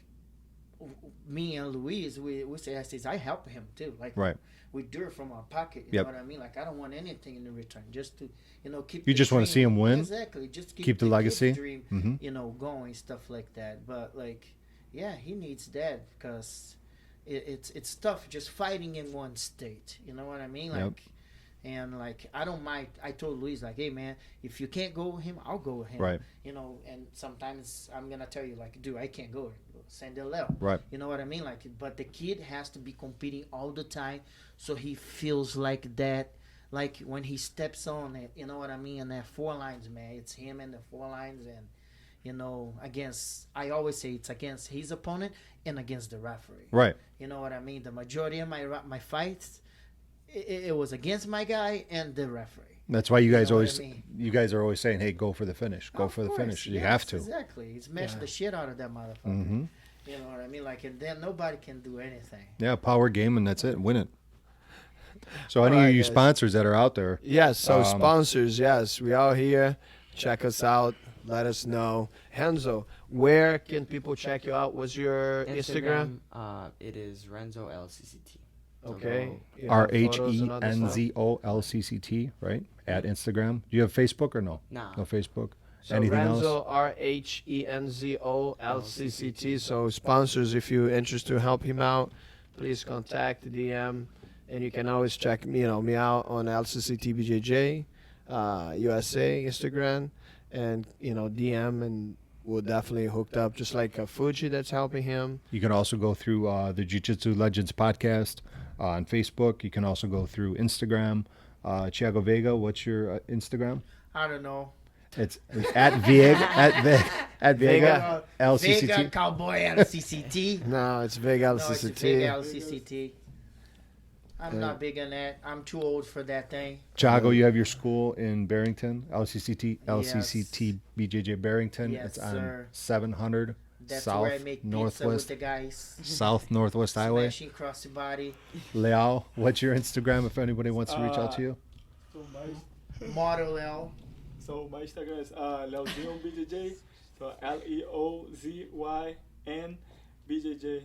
me and Luis, we say, I help him too. Like, Right. we do it from our pocket. You Yep. know what I mean? Like, I don't want anything in return, just to, you know, keep. You the just wanna dream- see him win? Exactly. Just Keep the kid's legacy? dream, Mhm. you know, going, stuff like that. But like, yeah, he needs that because it's tough just fighting in one state. You know what I mean? Like, Yep. and like, I don't mind. I told Luis, like, hey man, if you can't go with him, I'll go with him. Right. You know, and sometimes I'm gonna tell you, like, dude, I can't go. Send a Leo. Right. You know what I mean? Like, but the kid has to be competing all the time, so he feels like that. Like when he steps on it, you know what I mean? And that four lines, man, it's him and the four lines, and you know, against. I always say it's against his opponent and against the referee. Right. You know what I mean? The majority of my fights, it was against my guy and the referee. That's why you guys know what always I mean? you guys are always saying, "Hey, go for the finish. Go Of for the course, finish." You yes, have to. Exactly. It's smashed the shit out of that motherfucker. Mhm. You know what I mean? Like, and then nobody can do anything. Yeah, power game, and that's it. Win it. So, any All of right, you guys. sponsors that are out there, Yes, so Um, sponsors, yes, we are here. Check us out. Let us know. Renzo, where can people check you out? What's your Instagram? It is Rhenzo LCCT. So Okay. You R have H photos E and other N stuff? Z O L C C T, right? At Instagram. Do you have Facebook or no? Nah. No Facebook. So Anything Renzo, else? Rhenzo LCCT. So sponsors, if you're interested to help him out, please contact DM, and you can always check me out on LCCT BJJ USA Instagram, and DM, and we'll definitely hooked up. Just like Fuji that's helping him. You can also go through the Jiu Jitsu Legends podcast on Facebook. You can also go through Instagram. Thiago Veiga, what's your Instagram? I don't know. It's at Veiga at Veiga Veiga. LCCT. Vega Cowboy LCCT. No, it's Vega No, it's LCCT. Vega LCCT. I'm not big on that. I'm too old for that thing. Thiago, you have your school in Barrington, LCCT BJJ Barrington. Yes, It's on sir. 700 That's South where I make pizza with Northwest the guys. South Northwest Highway. Smashing across the body. Leal, what's your Instagram if anybody wants to reach out to you? So my Model L. So my Instagram is Leozyn BJJ. So LEOZYN BJJ.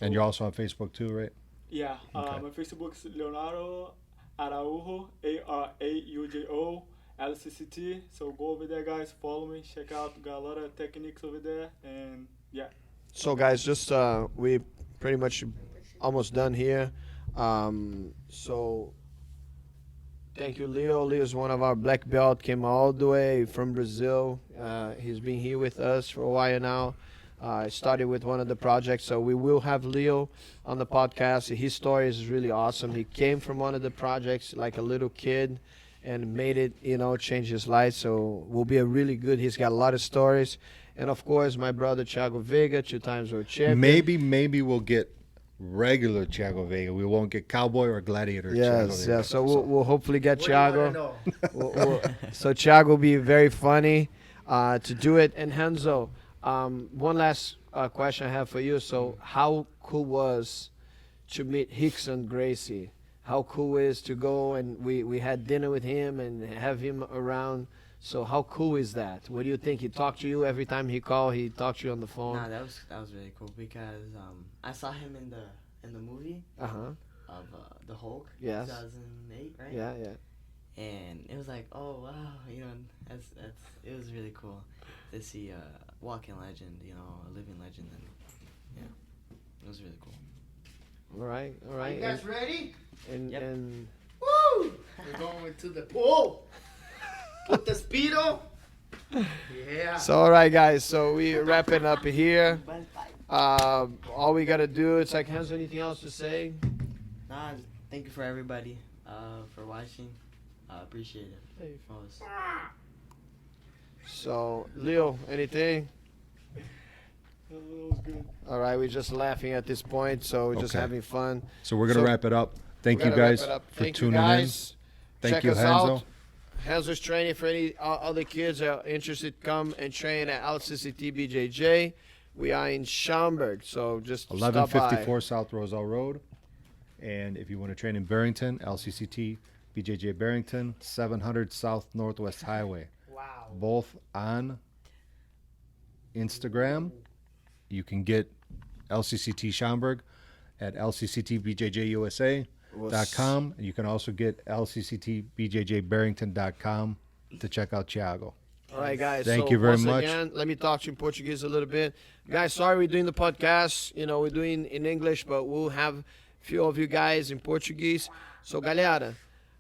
And you're also on Facebook too, right? Yeah. Okay. My Facebook is Leonardo Araujo, ARAUJO LCCT. So go over there, guys. Follow me. Check out. Got a lot of techniques over there, and yeah. So guys, just we pretty much almost done here. So thank you, Leo. Leo is one of our black belt. Came all the way from Brazil. He's been here with us for a while now. Started with one of the projects, so we will have Leo on the podcast. His story is really awesome. He came from one of the projects like a little kid and made it, change his life. So will be a really good. He's got a lot of stories. And of course, my brother Thiago Veiga, 2 times world champion. Maybe we'll get regular Thiago Veiga. We won't get cowboy or gladiator. Yes, Thiago yeah. Veiga. So we'll hopefully get What do you wanna Thiago. know? So Thiago will be very funny to do it. And Renzo, one last question I have for you. So how cool was to meet Rickson Gracie? How cool is to go and we had dinner with him and have him around. So how cool is that? What do you think? He talked to you every time he called. He talked to you on the phone. Nah, that was really cool because I saw him in the movie Uh-huh. of the Hulk, Yes. 2008, right? Yeah, yeah. And it was like, oh wow, you know, that's it was really cool to see a walking legend, you know, a living legend, and yeah, it was really cool. All right, all Are right. you guys ready? And, Yep. and Woo! We're going to the pool. Put the speedo. Yeah. so all right, guys. So we wrapping up here. All we gotta do. It's like, has anything else to say? Nah, thank you for everybody for watching. I appreciate it. Most. So Leo, anything? That was good. All right, we're just laughing at this point, so we're just Okay. having fun. So we're gonna So- wrap it up. Thank We you gotta wrap guys it up. for Thank you tuning guys. in. Thank Check you, us Renzo. out. Renzo's training for any other kids that are interested. Come and train at LCCT BJJ. We are in Schaumburg, so just stop by. 1154 South Roselle Road. And if you want to train in Barrington, LCCT BJJ Barrington, 700 South Northwest Highway. Wow. Both on Instagram. You can get LCCT Schaumburg at LCCTBJJUSA.com. And you can also get LCCTBJJBarrington.com to check out Thiago. All right, guys. Thank so you very once much. Again, let me talk to you in Portuguese a little bit. Guys, sorry we're doing the podcast. You know, we're doing in English, but we'll have a few of you guys in Portuguese. So, galera,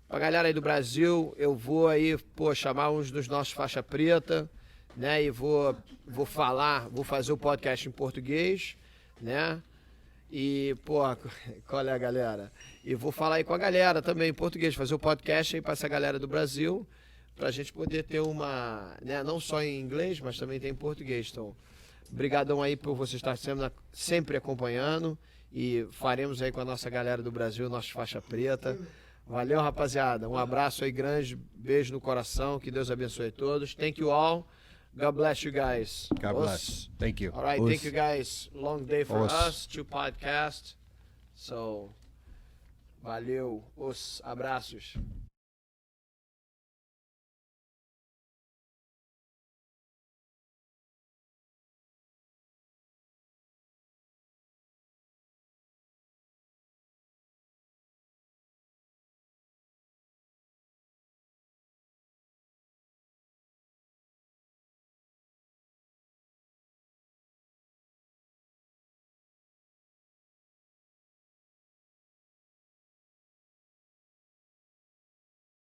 pra galera aí do Brasil, eu vou aí, pô, chamar uns dos nossos faixa preta, né? E vou fazer o podcast em português, né? E, pô, qual é a galera? E vou falar aí com a galera também em português, fazer o podcast aí pra essa galera do Brasil, pra gente poder ter uma, né, não só em inglês, mas também tem em português. Então, brigadão aí por você estar sempre acompanhando e faremos aí com a nossa galera do Brasil, nossa faixa preta. Valeu, rapaziada. Um abraço aí grande, beijo no coração, que Deus abençoe todos. Thank you all. God bless you guys. God bless. Thank you. All right, thank you guys. Long day for Os. us, to podcast. So, valeu, os abraços.